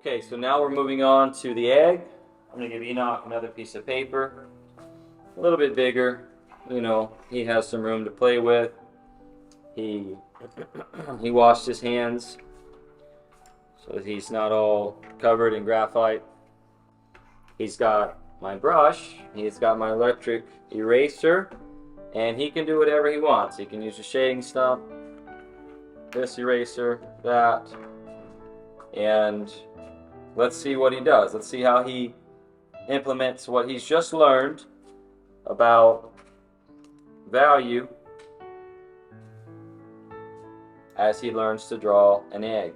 Okay, so now we're moving on to the egg. I'm going to give Enoch another piece of paper, a little bit bigger. You know, he has some room to play with. He washed his hands so that he's not all covered in graphite. He's got my brush, he's got my electric eraser, and he can do whatever he wants. He can use a shading stump, this eraser, that, and let's see what he does. Let's see how he implements what he's just learned about value as he learns to draw an egg.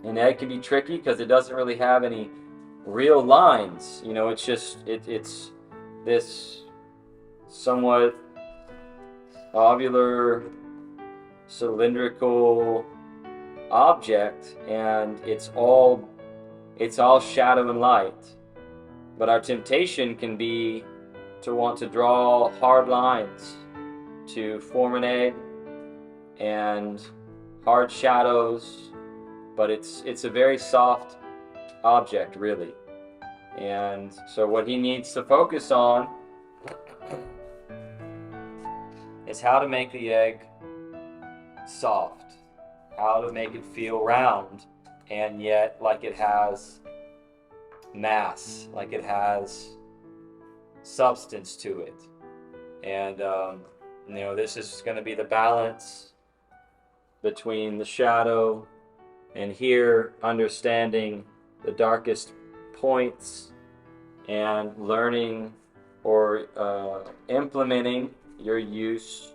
An egg can be tricky because it doesn't really have any real lines. You know, it's just it's this somewhat ovular cylindrical object, and it's all shadow and light. But our temptation can be to want to draw hard lines to form an egg and hard shadows, but it's a very soft object, really. And so what he needs to focus on is how to make the egg soft, how to make it feel round and yet like it has mass, like it has substance to it. And you know, this is going to be the balance between the shadow and here understanding the darkest points and learning or implementing your use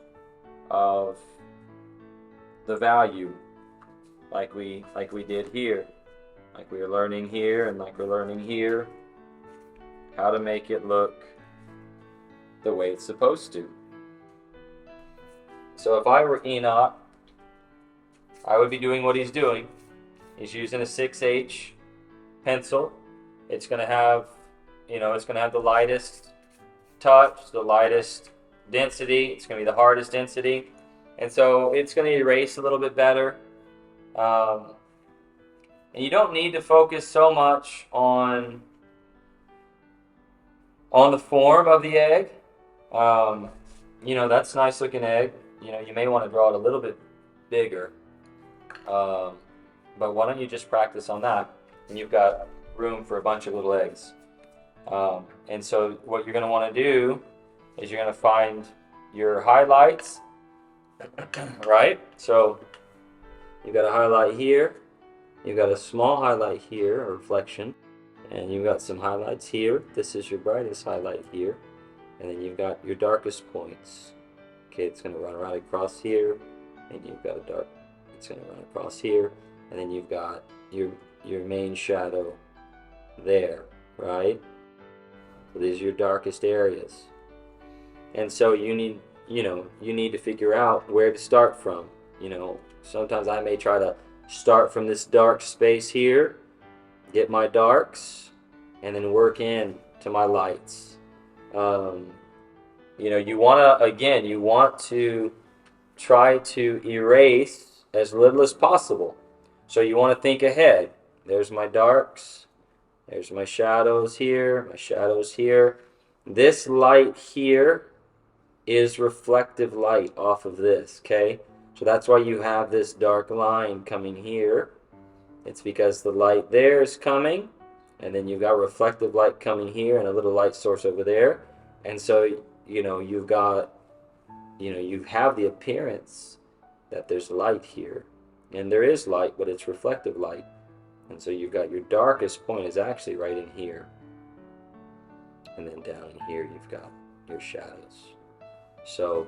of the value like we did here, like we were learning here and like we're learning here, how to make it look the way it's supposed to. So if I were Enoch, I would be doing what he's doing. He's using a 6H pencil. It's going to have, you know, it's going to have the lightest touch, the lightest density. It's going to be the hardest density. And so it's going to erase a little bit better. And you don't need to focus so much on the form of the egg. You know, that's a nice looking egg. You know, you may want to draw it a little bit bigger. But why don't you just practice on that, and you've got room for a bunch of little eggs. And so what you're going to want to do is you're going to find your highlights, right? So you've got a highlight here, you've got a small highlight here, a reflection, and you've got some highlights here. This is your brightest highlight here, and then you've got your darkest points. Okay, it's going to run right across here, and you've got a dark, it's going to run across here, and then you've got your main shadow there, right? So these are your darkest areas. And so you need to figure out where to start from. You know, sometimes I may try to start from this dark space here, get my darks, and then work in to my lights. You know, you want to try to erase as little as possible. So you want to think ahead. There's my darks, there's my shadows here, my shadows here. This light here is reflective light off of this, okay? So that's why you have this dark line coming here. It's because the light there is coming, and then you've got reflective light coming here and a little light source over there. And so, you know, you have the appearance that there's light here. And there is light, but it's reflective light. And so you've got your darkest point is actually right in here. And then down in here you've got your shadows. So,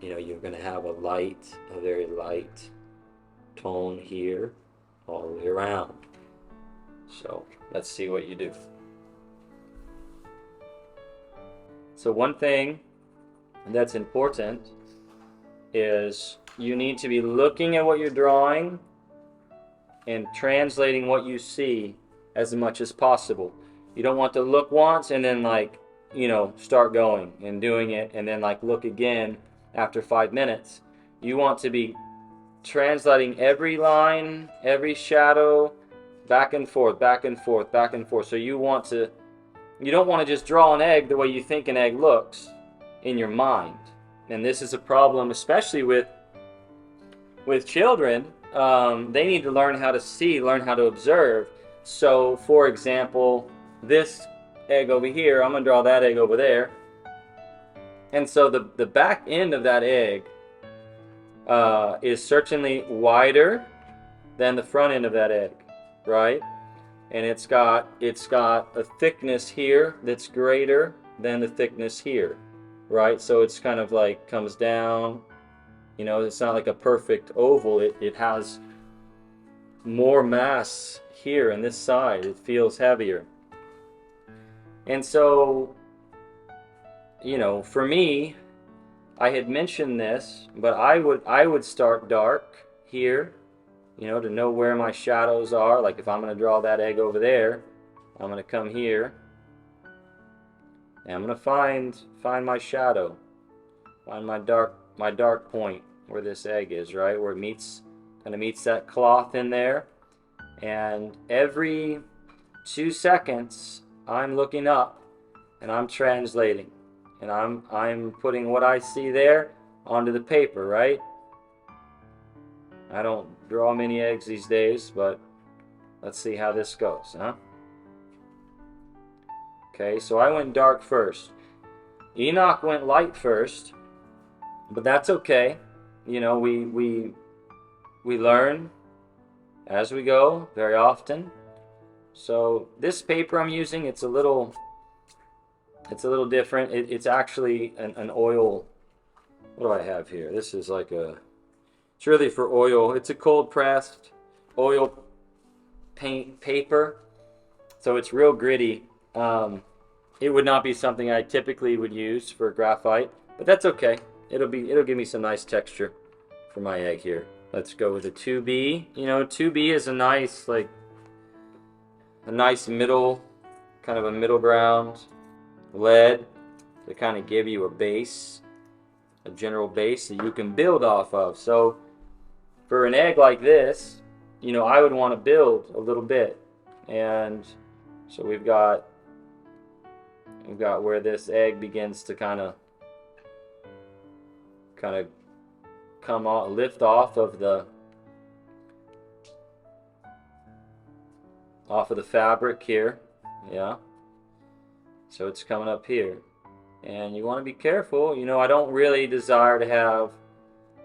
you know, you're going to have a very light tone here all the way around. So let's see what you do. So one thing that's important is you need to be looking at what you're drawing and translating what you see as much as possible. You don't want to look once and then start going and doing it and then look again after 5 minutes. You want to be translating every line, every shadow, back and forth, back and forth, back and forth. So you don't want to just draw an egg the way you think an egg looks in your mind. And this is a problem, especially with children. They need to learn how to see, learn how to observe. So, for example, this egg over here, I'm going to draw that egg over there. And so the back end of that egg is certainly wider than the front end of that egg, right? And it's got a thickness here that's greater than the thickness here, right? So it's kind of like comes down, you know, it's not like a perfect oval. It has more mass here on this side. It feels heavier. And so, you know, for me, I had mentioned this, but I would start dark here, you know, to know where my shadows are. Like if I'm going to draw that egg over there, I'm going to come here and I'm going to find my shadow, find my dark point where this egg is, right? Where it kind of meets that cloth in there. And every 2 seconds, I'm looking up and I'm translating. And I'm putting what I see there onto the paper, right? I don't draw many eggs these days, but let's see how this goes, huh? Okay, so I went dark first. Enoch went light first, but that's okay. You know, we learn as we go very often. So this paper I'm using, it's a little different. It's actually an oil. What do I have here? This is like it's really for oil. It's a cold pressed oil paint paper. So it's real gritty. It would not be something I typically would use for graphite, but that's okay. It'll give me some nice texture for my egg here. Let's go with a 2B. You know, 2B is a nice middle, kind of a middle ground lead to kind of give you a base, a general base that you can build off of. So for an egg like this, you know, I would want to build a little bit. And so we've got where this egg begins to kind of come off, lift off of the fabric here. Yeah. So it's coming up here. And you want to be careful. You know, I don't really desire to have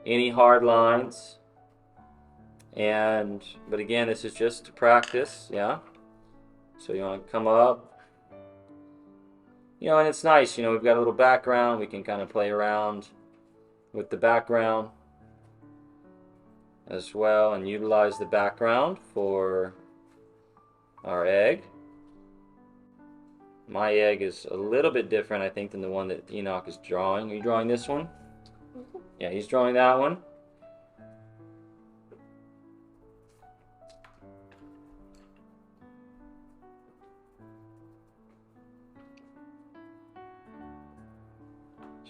any hard lines. But again, this is just to practice, yeah? So you want to come up. You know, and it's nice, you know, we've got a little background. We can kind of play around with the background as well and utilize the background for our egg. My egg is a little bit different, I think, than the one that Enoch is drawing. Are you drawing this one? Mm-hmm. Yeah, he's drawing that one.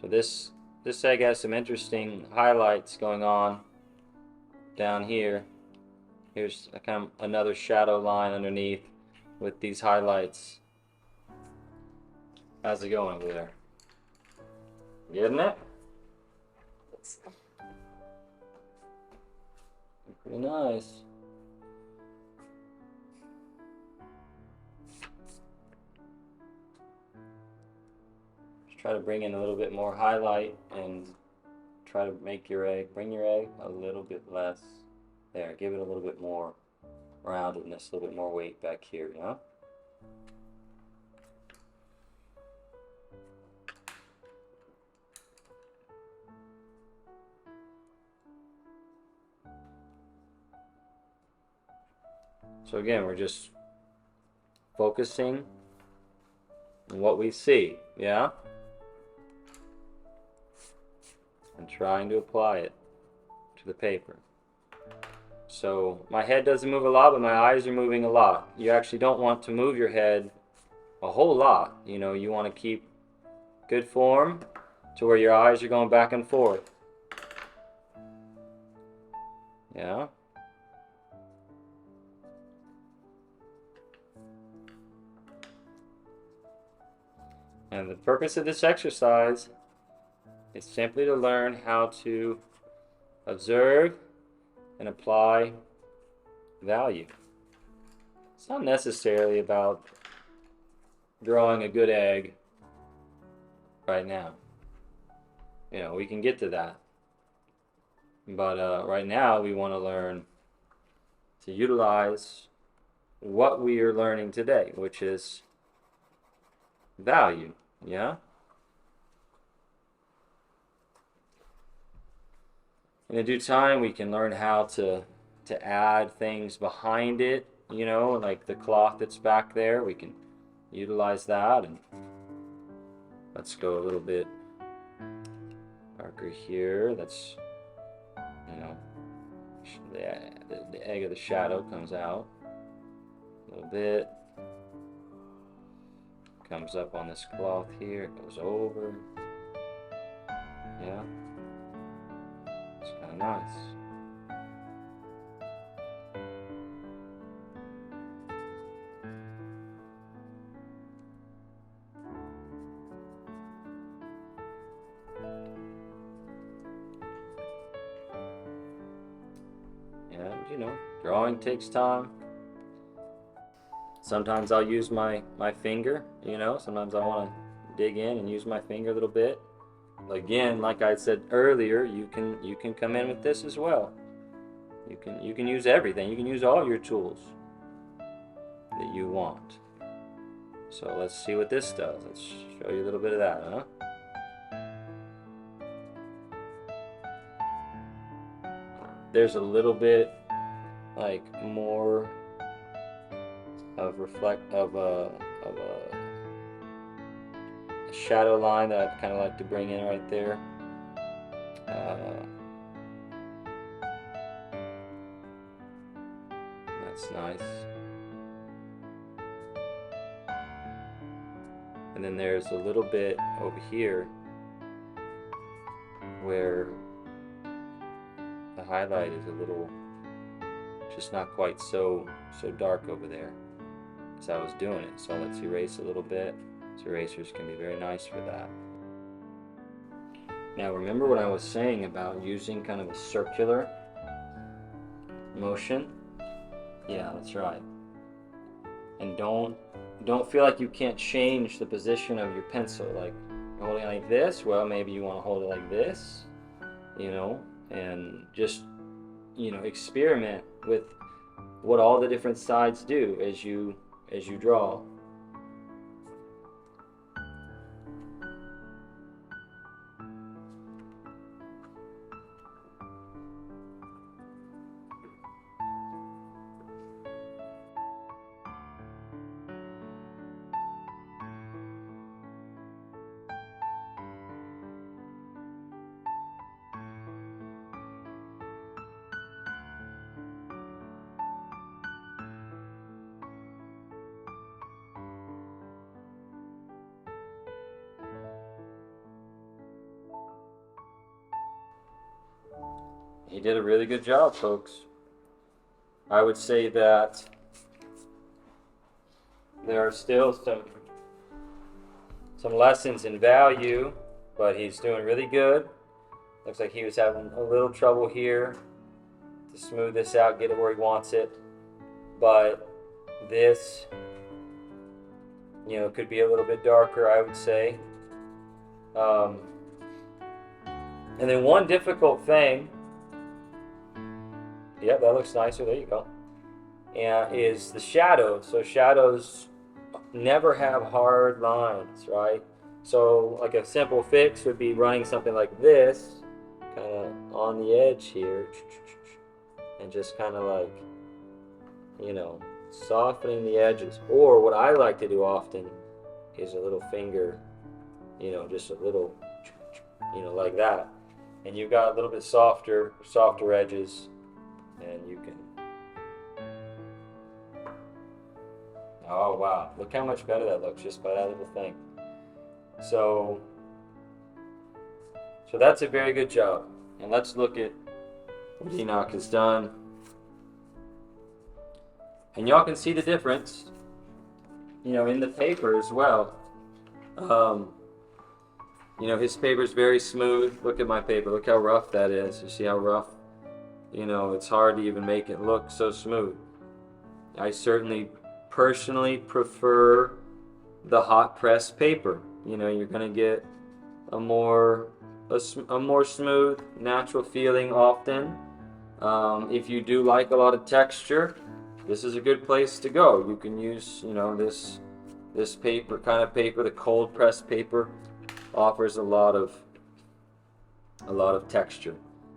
So this egg has some interesting highlights going on down here. Here's kind of another shadow line underneath with these highlights. How's it going over there? Getting it? Pretty nice. Just try to bring in a little bit more highlight and try to make your egg, bring your egg a little bit less. There, give it a little bit more roundedness, a little bit more weight back here, you know? So again, we're just focusing on what we see, yeah? And trying to apply it to the paper. So my head doesn't move a lot, but my eyes are moving a lot. You actually don't want to move your head a whole lot. You know, you want to keep good form to where your eyes are going back and forth. Yeah. And the purpose of this exercise is simply to learn how to observe and apply value. It's not necessarily about drawing a good egg right now. You know, we can get to that. But right now we want to learn to utilize what we are learning today, which is value. Yeah? In due time, we can learn how to add things behind it, you know, like the cloth that's back there. We can utilize that. And let's go a little bit darker here. That's, you know, the egg of the shadow comes out a little bit. Comes up on this cloth here, it goes over. Yeah. It's kind of nice. Yeah, you know, drawing takes time. Sometimes I'll use my finger, you know, sometimes I want to dig in and use my finger a little bit. Again, like I said earlier, you can come in with this as well. You can use everything. You can use all your tools that you want. So let's see what this does. Let's show you a little bit of that, huh? There's a little bit like more of a shadow line that I'd kind of like to bring in right there. That's nice. And then there's a little bit over here where the highlight is a little, just not quite so dark over there as I was doing it. So let's erase a little bit. These erasers can be very nice for that. Now remember what I was saying about using kind of a circular motion? Yeah, that's right. And don't feel like you can't change the position of your pencil. Like you're holding it like this, well maybe you want to hold it like this, you know, and just, you know, experiment with what all the different sides do as you draw. He did a really good job, folks. I would say that there are still some lessons in value, but he's doing really good. Looks like he was having a little trouble here to smooth this out, get it where he wants it. But this, you know, could be a little bit darker, I would say. And then one difficult thing, yep, that looks nicer, there you go, and is the shadows. So shadows never have hard lines, right? So like a simple fix would be running something like this, kind of on the edge here, and just kind of like, you know, softening the edges. Or what I like to do often is a little finger, you know, just a little, you know, like that. And you've got a little bit softer edges, and you can, oh wow, look how much better that looks just by that little thing. So that's a very good job. And let's look at what Enoch has done. And y'all can see the difference, you know, in the paper as well. You know, his paper is very smooth. Look at my paper. Look how rough that is. You see how rough? You know, it's hard to even make it look so smooth. I certainly personally prefer the hot press paper. You know, you're going to get a more smooth, natural feeling often. If you do like a lot of texture, this is a good place to go. You can use, you know, this paper, kind of paper, the cold press paper, offers a lot of texture.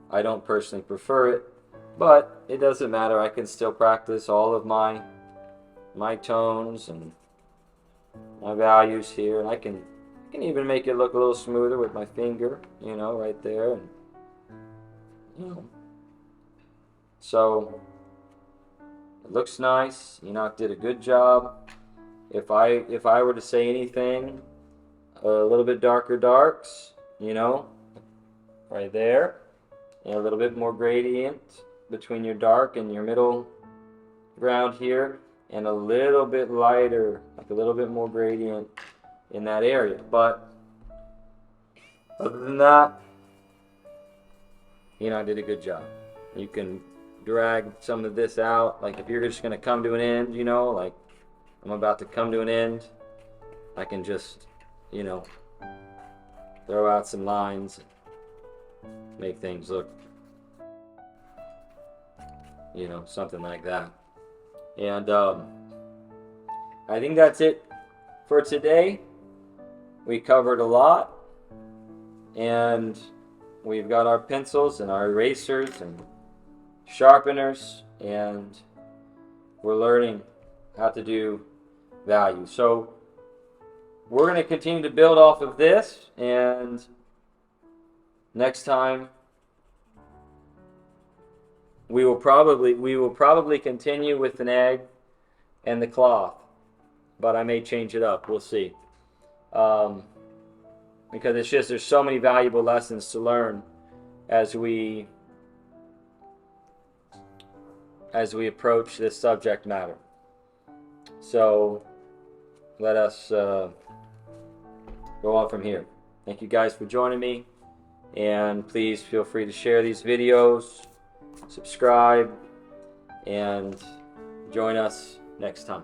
I don't personally prefer it, but it doesn't matter. I can still practice all of my tones and my values here, and I can even make it look a little smoother with my finger, you know, right there, and you know. So it looks nice. Enoch did a good job. If I were to say anything, a little bit darker darks, you know, right there, and a little bit more gradient between your dark and your middle ground here, and a little bit lighter, like a little bit more gradient in that area. But other than that, you know, I did a good job. You can drag some of this out, like if you're just going to come to an end, you know, like I'm about to come to an end, I can just, you know, throw out some lines, make things look, you know, something like that. And I think that's it for today. We covered a lot, and we've got our pencils and our erasers and sharpeners, and we're learning how to do value. So we're going to continue to build off of this, and next time we will probably continue with an egg and the cloth, but I may change it up. We'll see, because it's just, there's so many valuable lessons to learn as we approach this subject matter. So let us go on from here. Thank you guys for joining me, and please feel free to share these videos, subscribe, and join us next time.